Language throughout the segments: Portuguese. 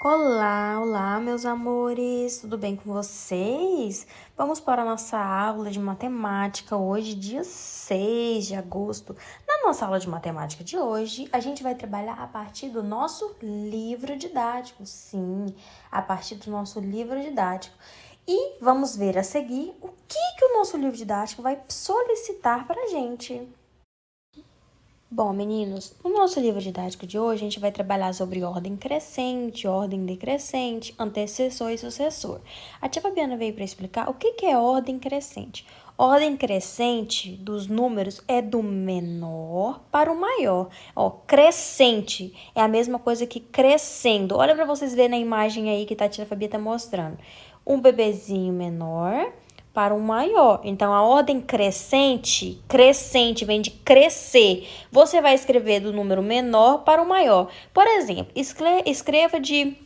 Olá, olá, meus amores, tudo bem com vocês? Vamos para a nossa aula de matemática hoje, dia 6 de agosto. Na nossa aula de matemática de hoje, a gente vai trabalhar a partir do nosso livro didático, sim, a partir do nosso livro didático. E vamos ver a seguir o que o nosso livro didático vai solicitar para a gente. Bom, meninos, no nosso livro didático de hoje, a gente vai trabalhar sobre ordem crescente, ordem decrescente, antecessor e sucessor. A tia Fabiana veio para explicar o que é ordem crescente. Ordem crescente dos números é do menor para o maior. Ó, crescente é a mesma coisa que crescendo. Olha para vocês verem na imagem aí que a tia Fabiana está mostrando. Um bebezinho menor para um maior. Então, a ordem crescente vem de crescer. Você vai escrever do número menor para o maior. Por exemplo, escreva de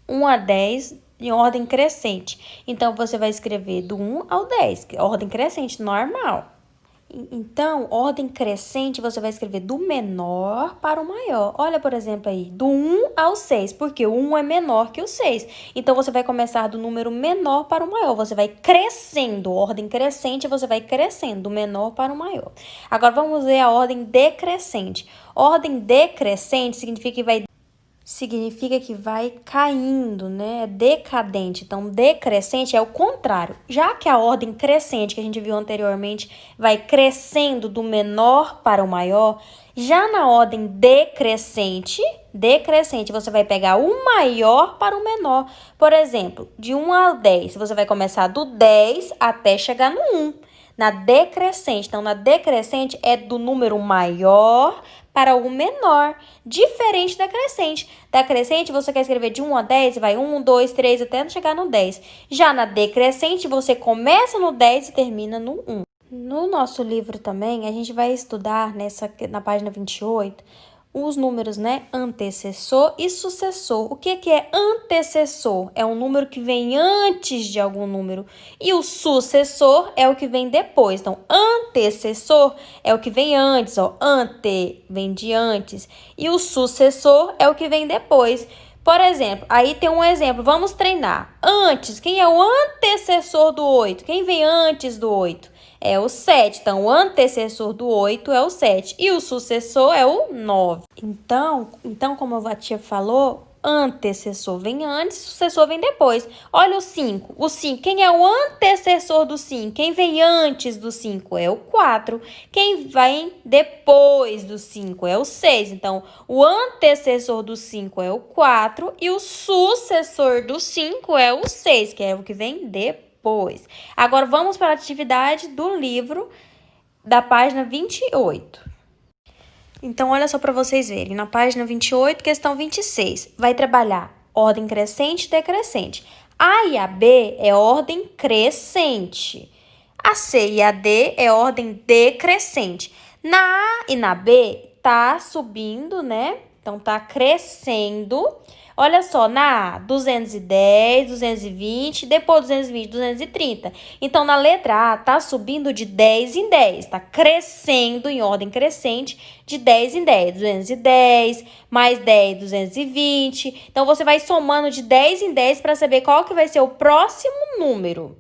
1 a 10 em ordem crescente. Então, você vai escrever do 1 ao 10, ordem crescente, normal. Então, ordem crescente, você vai escrever do menor para o maior. Olha, por exemplo, aí, do 1 ao 6, porque o 1 é menor que o 6. Então, você vai começar do número menor para o maior. Você vai crescendo, ordem crescente, você vai crescendo, do menor para o maior. Agora, vamos ver a ordem decrescente. Ordem decrescente significa que vai caindo, né? É decadente. Então, decrescente é o contrário. Já que a ordem crescente, que a gente viu anteriormente, vai crescendo do menor para o maior, já na ordem decrescente, você vai pegar o maior para o menor. Por exemplo, de 1 ao 10, você vai começar do 10 até chegar no 1. Na decrescente, então, na decrescente é do número maior para o menor, diferente da crescente. Da crescente, você quer escrever de 1 a 10, vai 1, 2, 3, até chegar no 10. Já na decrescente, você começa no 10 e termina no 1. No nosso livro também, a gente vai estudar na página 28, os números, né? Antecessor e sucessor. O que é antecessor? É um número que vem antes de algum número. E o sucessor é o que vem depois. Então, antecessor é o que vem antes, ó. Ante vem de antes. E o sucessor é o que vem depois. Por exemplo, aí tem um exemplo. Vamos treinar. Antes, quem é o antecessor do 8? Quem vem antes do 8? É o 7. Então, o antecessor do 8 é o 7. E o sucessor é o 9. Então como a tia falou, antecessor vem antes, sucessor vem depois. Olha o 5. O 5, quem é o antecessor do 5? Quem vem antes do 5 é o 4. Quem vem depois do 5 é o 6. Então, o antecessor do 5 é o 4 e o sucessor do 5 é o 6, que é o que vem depois. Agora, vamos para a atividade do livro da página 28. Então, olha só para vocês verem. Na página 28, questão 26, vai trabalhar ordem crescente e decrescente. A e a B é ordem crescente. A C e a D é ordem decrescente. Na A e na B, tá subindo, né? Então, tá crescendo. Olha só, na A, 210, 220, depois 220, 230. Então, na letra A, tá subindo de 10 em 10, tá crescendo em ordem crescente de 10 em 10. 210, mais 10, 220. Então, você vai somando de 10 em 10 para saber qual que vai ser o próximo número.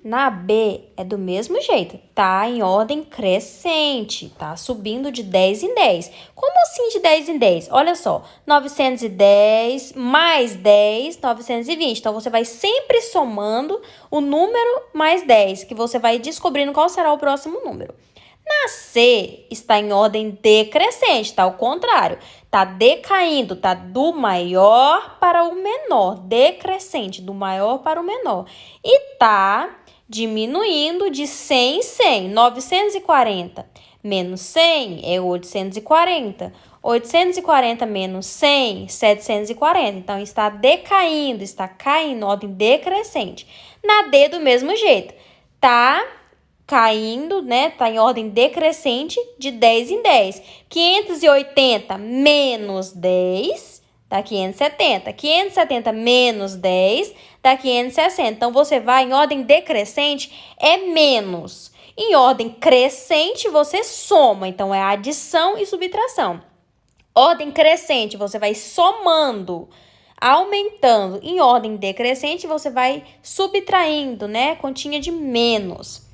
Na B é do mesmo jeito, tá em ordem crescente, tá subindo de 10 em 10. Como assim de 10 em 10? Olha só, 910 mais 10, 920. Então, você vai sempre somando o número mais 10, que você vai descobrindo qual será o próximo número. Na C, está em ordem decrescente, tá ao contrário. Tá decaindo, tá do maior para o menor, decrescente, do maior para o menor. E tá diminuindo de 100 em 100, 940 menos 100 é 840. 840 menos 100, 740. Então, está decaindo, está caindo, ordem decrescente. Na D, do mesmo jeito, tá caindo, né? Tá em ordem decrescente de 10 em 10. 580 menos 10 dá 570. 570 menos 10 dá 560. Então, você vai em ordem decrescente, é menos. Em ordem crescente, você soma. Então, é adição e subtração. Ordem crescente, você vai somando aumentando em ordem decrescente, você vai subtraindo, né? Continha de menos.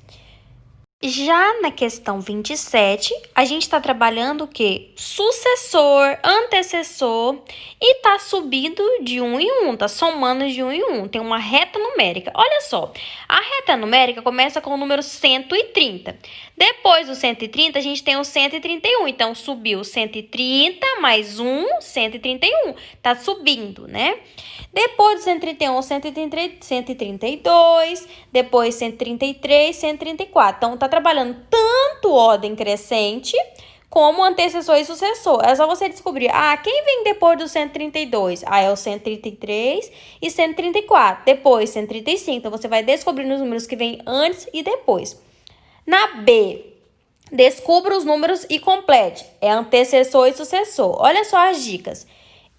Já na questão 27, a gente está trabalhando o quê? Sucessor, antecessor e tá subindo de um em um, tá somando de um em um. Tem uma reta numérica. Olha só, a reta numérica começa com o número 130. Depois do 130, a gente tem o 131. Então, subiu 130 mais 1, 131. Tá subindo, né? Depois do 131, 132, depois 133, 134. Então, tá trabalhando tanto ordem crescente como antecessor e sucessor. É só você descobrir, quem vem depois do 132? É o 133 e 134. Depois, 135. Então, você vai descobrir os números que vêm antes e depois. Na B, descubra os números e complete. É antecessor e sucessor. Olha só as dicas.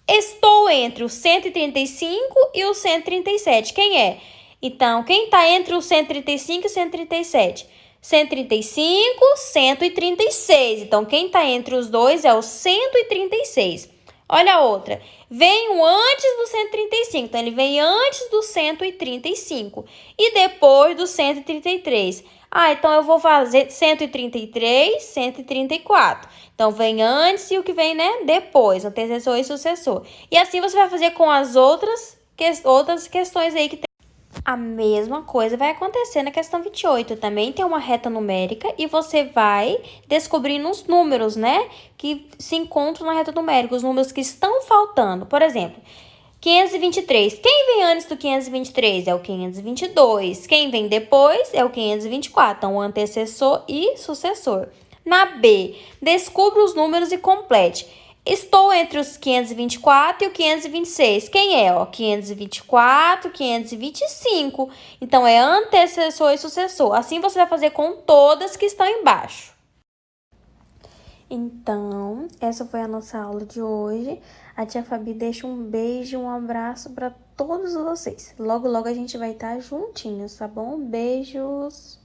Estou entre o 135 e o 137. Quem é? Então, quem está entre o 135 e o 137? 135, 136. Então, quem está entre os dois é o 136. Olha a outra. Vem o antes do 135. Então, ele vem antes do 135. E depois do 133. Então eu vou fazer 133, 134. Então, vem antes e o que vem, né? Depois, antecessor e sucessor. E assim você vai fazer com as outras questões aí que tem. A mesma coisa vai acontecer na questão 28. Também tem uma reta numérica e você vai descobrindo os números, né? Que se encontram na reta numérica, os números que estão faltando. Por exemplo, 523. Quem vem antes do 523? É o 522. Quem vem depois é o 524. Então, o antecessor e sucessor. Na B, descubra os números e complete. Estou entre os 524 e o 526. Quem é? 524, 525. Então, é antecessor e sucessor. Assim, você vai fazer com todas que estão embaixo. Então, essa foi a nossa aula de hoje. A tia Fabi deixa um beijo, um abraço para todos vocês. Logo, logo a gente vai estar juntinhos, tá bom? Beijos!